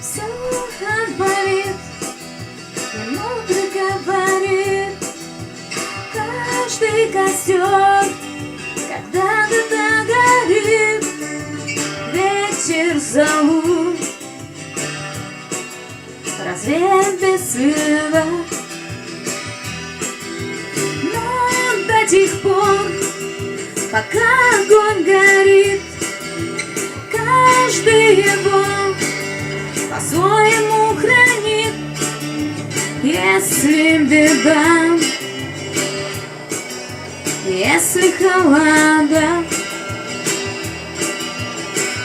Все болит, мудро говорит каждый костер, когда-то догорит. Ветер зовут, развеет без следа. Но до тех пор, пока огонь горит, каждый его по-своему хранит. Если беда, если холода,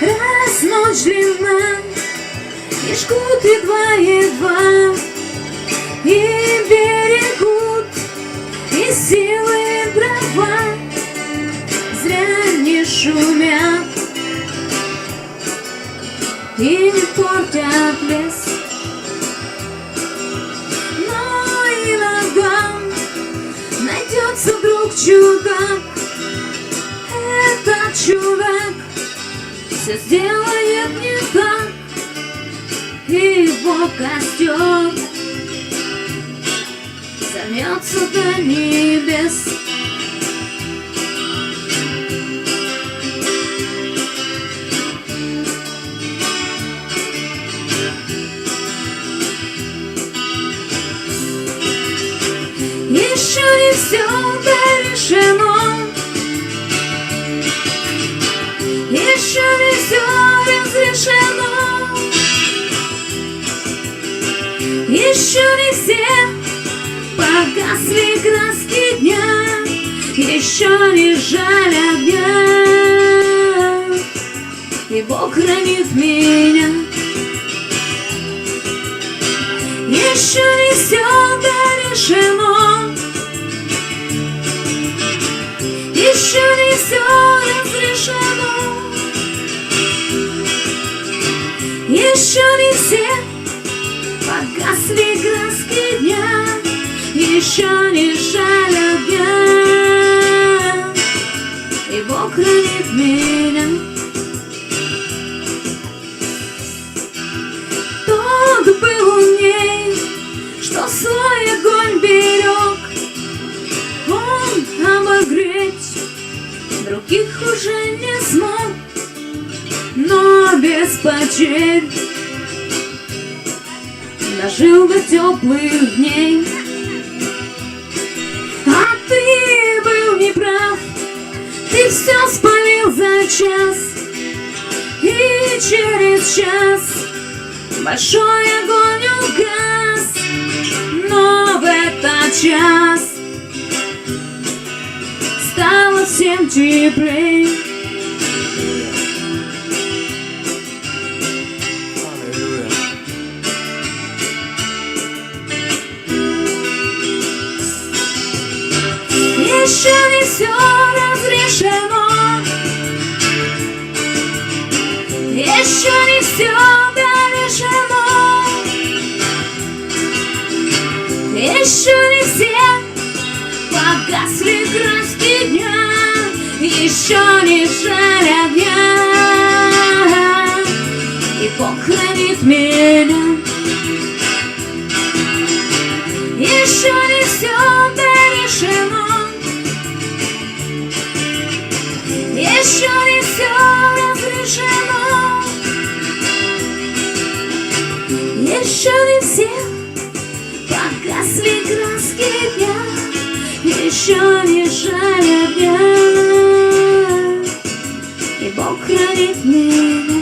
раз ночь длинна, и жгут едва-едва, и берегут, и силы дрова зря не шумят и не портят лес. Но иногда найдется вдруг чудак. Этот чудак все сделает не так, и его костер зовется до небес. Еще не все решено, еще не все разрешено, еще не все погасли краски дня, еще не жаль огня, и Бог хранит меня. Еще не все решено, еще не все разрешено, еще не все погасли краски дня, еще не жаль огня, и Бог хранит меня. Тот был умней, что свой огонь берег, он обогреть других уже не смог, но без потерь дожил до теплых дней. А ты был неправ, ты все спалил за час, и через час большой огонь угас. Но в этот час стало всем теплей. Еще не все разрешено, еще не все решено, еще не все погасли краски дня, еще не жаль огня, и Бог хранит меня. Еще не все решено, еще не все разрешено, еще не все погасли краски дня, еще не жаль огня, и Бог хранит меня.